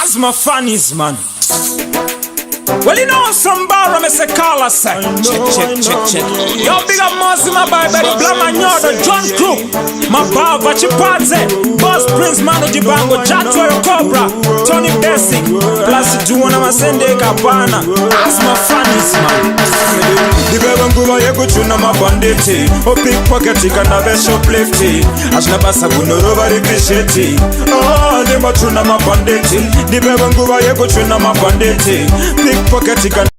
As my funnies, man. Well, you know some bar me say call us say. Check. Yo, big up Mosi, my boy, Betty Blamanyo, the John Crook. My bar, Vachipate, Boss Prince, Manu Jibango, Jatwa, Cobra, Tony Bessic, plus you wanna send a Capana. As my funnies, man. The Bevan Guba, you go to my banditi. O pickpocket, you can have a shoplifty. As Nabasa, no robbery, Pichetti. Oh, the Matuna, my banditi. The Bevan Guba, you go to my banditi. Pickpocket, you can